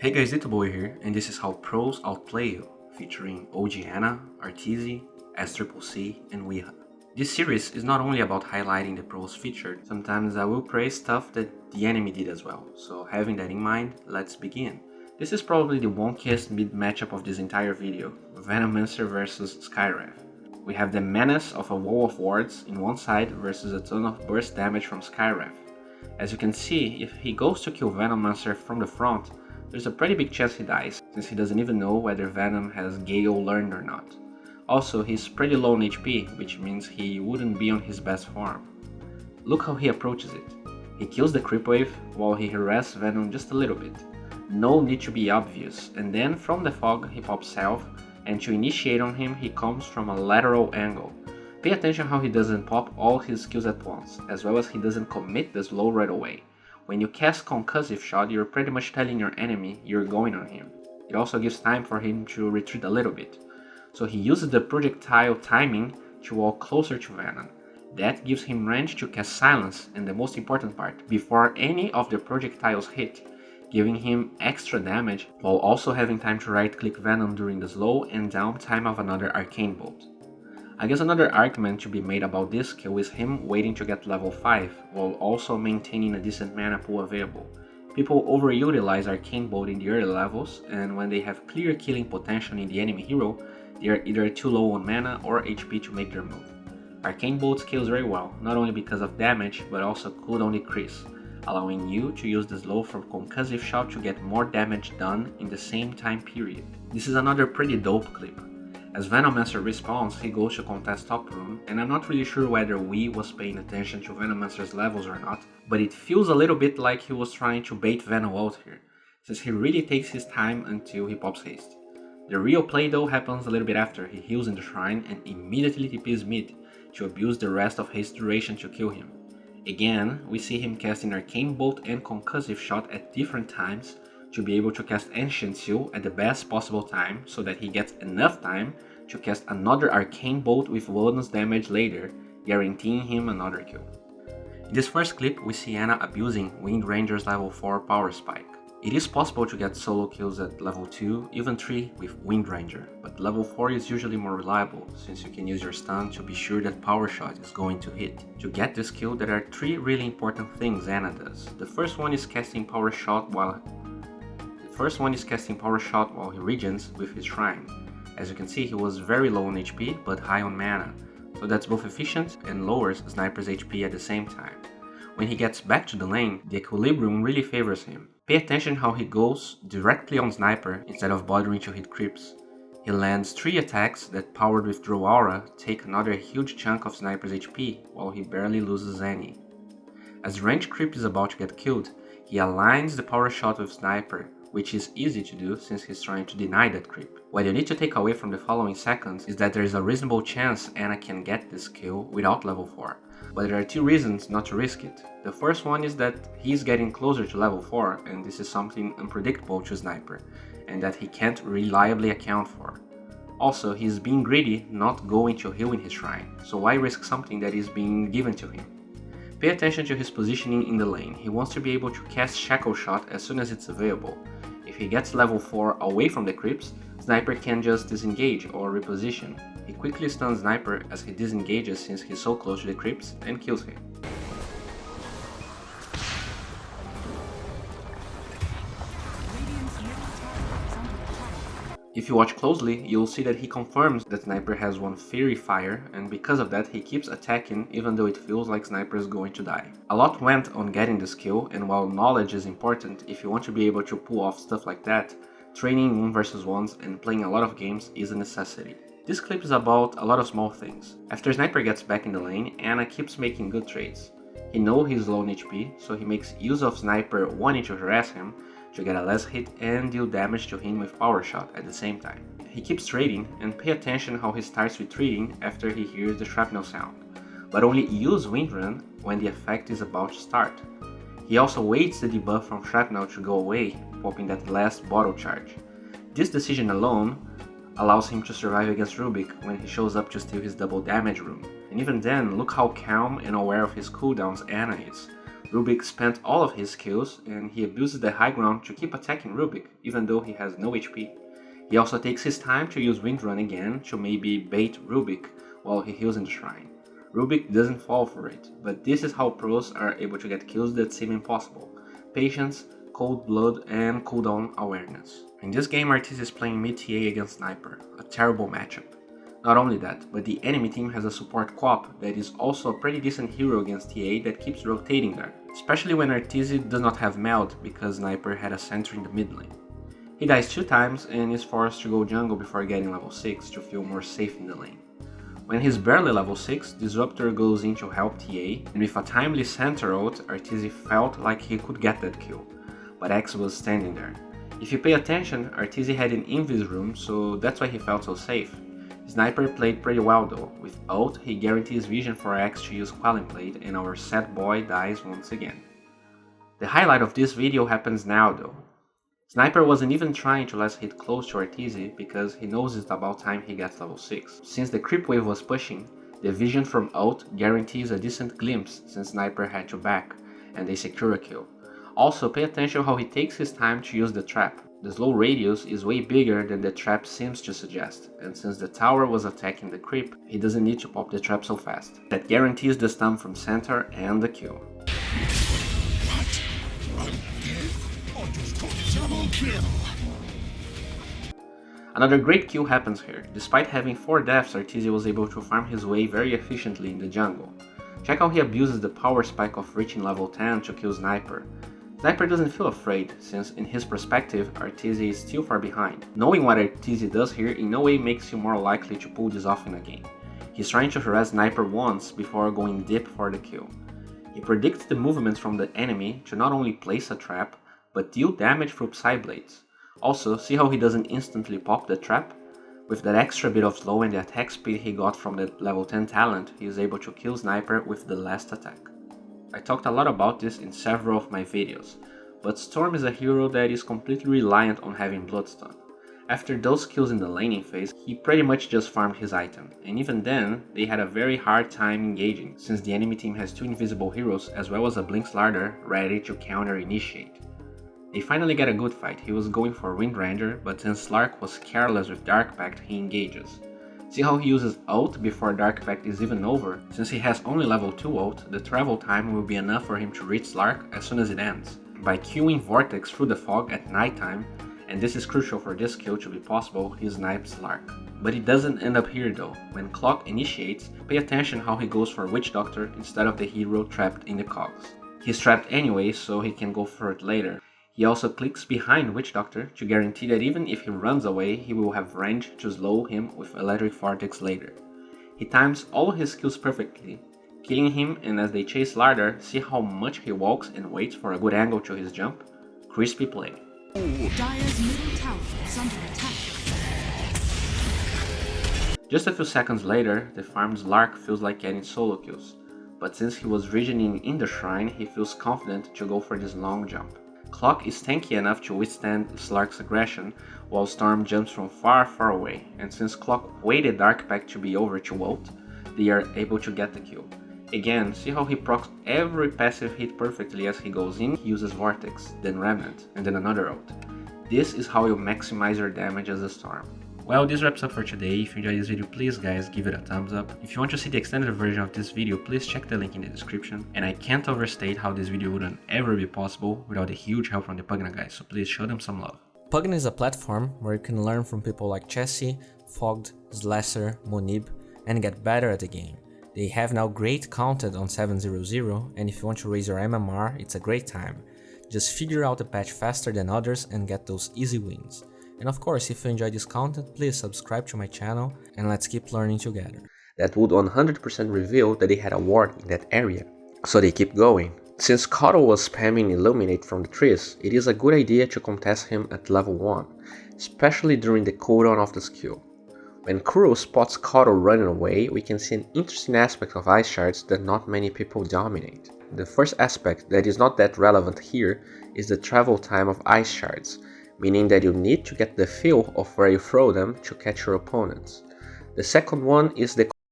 Hey guys, D.Bowie here, and this is how pros outplay you, featuring OG Ana, Arteezy, SCCC, and Weha. This series is not only about highlighting the pros featured, sometimes I will praise stuff that the enemy did as well, so having that in mind, let's begin. This is probably the wonkiest mid matchup of this entire video, Venomancer versus Skywrath. We have the menace of a wall of wards in one side versus a ton of burst damage from Skywrath. As you can see, if he goes to kill Venomancer from the front, there's a pretty big chance he dies, since he doesn't even know whether Venom has Gale learned or not. Also, he's pretty low on HP, which means he wouldn't be on his best form. Look how he approaches it. He kills the creep wave while he harasses Venom just a little bit. No need to be obvious, and then from the fog he pops Self, and to initiate on him he comes from a lateral angle. Pay attention how he doesn't pop all his skills at once, as well as he doesn't commit the slow right away. When you cast Concussive Shot, you're pretty much telling your enemy you're going on him. It also gives time for him to retreat a little bit. So he uses the projectile timing to walk closer to Venom. That gives him range to cast Silence, and the most important part, before any of the projectiles hit, giving him extra damage while also having time to right-click Venom during the slow and downtime of another Arcane Bolt. I guess another argument to be made about this skill is him waiting to get level 5, while also maintaining a decent mana pool available. People overutilize Arcane Bolt in the early levels, and when they have clear killing potential in the enemy hero, they are either too low on mana or HP to make their move. Arcane Bolt scales very well, not only because of damage, but also cooldown decrease, allowing you to use the slow from Concussive Shot to get more damage done in the same time period. This is another pretty dope clip. As Venomancer respawns, he goes to contest top rune, and I'm not really sure whether Wee was paying attention to Venomancer's levels or not, but it feels a little bit like he was trying to bait Venom out here, since he really takes his time until he pops haste. The real play though happens a little bit after he heals in the shrine and immediately TPs mid to abuse the rest of haste duration to kill him. Again, we see him casting Arcane Bolt and Concussive Shot at different times, to be able to cast Ancient Seal at the best possible time so that he gets enough time to cast another Arcane Bolt with bonus damage later, guaranteeing him another kill. In this first clip, we see Ana abusing Windranger's level 4 power spike. It is possible to get solo kills at level 2, even 3 with Windranger, but level 4 is usually more reliable, since you can use your stun to be sure that power shot is going to hit. To get this kill, there are 3 really important things Ana does. The first one is casting power shot while he regens with his shrine. As you can see, he was very low on HP but high on mana, so that's both efficient and lowers Sniper's HP at the same time. When he gets back to the lane, the equilibrium really favors him. Pay attention how he goes directly on Sniper instead of bothering to hit creeps. He lands 3 attacks that, powered with Draw Aura, take another huge chunk of Sniper's HP while he barely loses any. As range creep is about to get killed, he aligns the power shot with Sniper, which is easy to do since he's trying to deny that creep. What you need to take away from the following seconds is that there is a reasonable chance Ana can get this kill without level 4, but there are 2 reasons not to risk it. The first one is that he's getting closer to level 4, and this is something unpredictable to Sniper, and that he can't reliably account for. Also, he's being greedy, not going to heal in his shrine, so why risk something that is being given to him? Pay attention to his positioning in the lane. He wants to be able to cast Shackle Shot as soon as it's available. If he gets level 4 away from the creeps, Sniper can just disengage or reposition. He quickly stuns Sniper as he disengages since he's so close to the creeps and kills him. If you watch closely, you'll see that he confirms that Sniper has one Fairy Fire, and because of that he keeps attacking even though it feels like Sniper is going to die. A lot went on getting this kill, and while knowledge is important, if you want to be able to pull off stuff like that, training 1 vs 1s and playing a lot of games is a necessity. This clip is about a lot of small things. After Sniper gets back in the lane, Ana keeps making good trades. He knows he's low on HP, so he makes use of Sniper wanting to harass him, to get a less hit and deal damage to him with power shot at the same time. He keeps trading, and pay attention how he starts retreating after he hears the shrapnel sound, but only use Windrun when the effect is about to start. He also waits the debuff from shrapnel to go away, popping that last bottle charge. This decision alone allows him to survive against Rubik when he shows up to steal his double damage rune. And even then, look how calm and aware of his cooldowns Ana is. Rubik spent all of his skills and he abuses the high ground to keep attacking Rubik, even though he has no HP. He also takes his time to use Windrun again to maybe bait Rubik while he heals in the shrine. Rubik doesn't fall for it, but this is how pros are able to get kills that seem impossible. Patience, cold blood, and cooldown awareness. In this game, Arteezy is playing mid TA against Sniper, a terrible matchup. Not only that, but the enemy team has a support co-op that is also a pretty decent hero against TA that keeps rotating there, especially when Arteezy does not have meld because Sniper had a sentry in the mid lane. He dies 2 times and is forced to go jungle before getting level 6 to feel more safe in the lane. When he's barely level 6, Disruptor goes in to help TA, and with a timely center ult, Arteezy felt like he could get that kill, but X was standing there. If you pay attention, Arteezy had an invis room, so that's why he felt so safe. Sniper played pretty well though. With ult, he guarantees vision for X to use Quelling Blade, and our sad boy dies once again. The highlight of this video happens now though. Sniper wasn't even trying to let's hit close to Arteezy because he knows it's about time he gets level 6. Since the creep wave was pushing, the vision from ult guarantees a decent glimpse since Sniper had to back, and they secure a kill. Also, pay attention how he takes his time to use the trap. The slow radius is way bigger than the trap seems to suggest, and since the tower was attacking the creep, he doesn't need to pop the trap so fast. That guarantees the stun from center and the kill. Another great kill happens here. Despite having 4 deaths, Arteezy was able to farm his way very efficiently in the jungle. Check how he abuses the power spike of reaching level 10 to kill Sniper. Sniper doesn't feel afraid, since in his perspective, Arteezy is still far behind. Knowing what Arteezy does here in no way makes you more likely to pull this off in a game. He's trying to harass Sniper once before going deep for the kill. He predicts the movements from the enemy to not only place a trap, but deal damage through Psyblades. Also, see how he doesn't instantly pop the trap? With that extra bit of slow and the attack speed he got from the level 10 talent, he is able to kill Sniper with the last attack. I talked a lot about this in several of my videos, but Storm is a hero that is completely reliant on having Bloodstun. After those kills in the laning phase, he pretty much just farmed his item, and even then, they had a very hard time engaging, since the enemy team has 2 invisible heroes as well as a Blink Slardar ready to counter-initiate. They finally get a good fight. He was going for Windranger, but since Slark was careless with Dark Pact, he engages. See how he uses ult before Dark Pact is even over? Since he has only level 2 ult, the travel time will be enough for him to reach Slark as soon as it ends. By queuing Vortex through the fog at nighttime, and this is crucial for this kill to be possible, he snipes Slark. But it doesn't end up here though. When Clock initiates, pay attention how he goes for Witch Doctor instead of the hero trapped in the cogs. He's trapped anyway, so he can go for it later. He also clicks behind Witch Doctor to guarantee that even if he runs away, he will have range to slow him with Electric Vortex later. He times all his skills perfectly, killing him, and as they chase Slardar, see how much he walks and waits for a good angle to his jump? Crispy play. Dire's middle tower is under attack. Just a few seconds later, the farmed Slark feels like getting solo kills, but since he was regening in the shrine, he feels confident to go for this long jump. Clock is tanky enough to withstand Slark's aggression, while Storm jumps from far away, and since Clock waited Dark Pact to be over to ult, they are able to get the kill. Again, see how he procs every passive hit perfectly as he goes in, he uses Vortex, then Remnant, and then another ult. This is how you maximize your damage as a Storm. Well, this wraps up for today. If you enjoyed this video, please guys, give it a thumbs up. If you want to see the extended version of this video, please check the link in the description. And I can't overstate how this video wouldn't ever be possible without the huge help from the Pugna guys, so please show them some love. Pugna is a platform where you can learn from people like Chessie, Fogged, Slasher, Monib, and get better at the game. They have now great content on 7.0.0, and if you want to raise your MMR, it's a great time. Just figure out the patch faster than others and get those easy wins. And of course, if you enjoy this content, please subscribe to my channel and let's keep learning together. That would 100% reveal that they had a ward in that area. So they keep going. Since Kotal was spamming Illuminate from the trees, it is a good idea to contest him at level 1, especially during the cooldown of the skill. When Kuro spots Kotal running away, we can see an interesting aspect of Ice Shards that not many people dominate. The first aspect that is not that relevant here is the travel time of Ice Shards, meaning that you need to get the feel of where you throw them to catch your opponents. The second one is the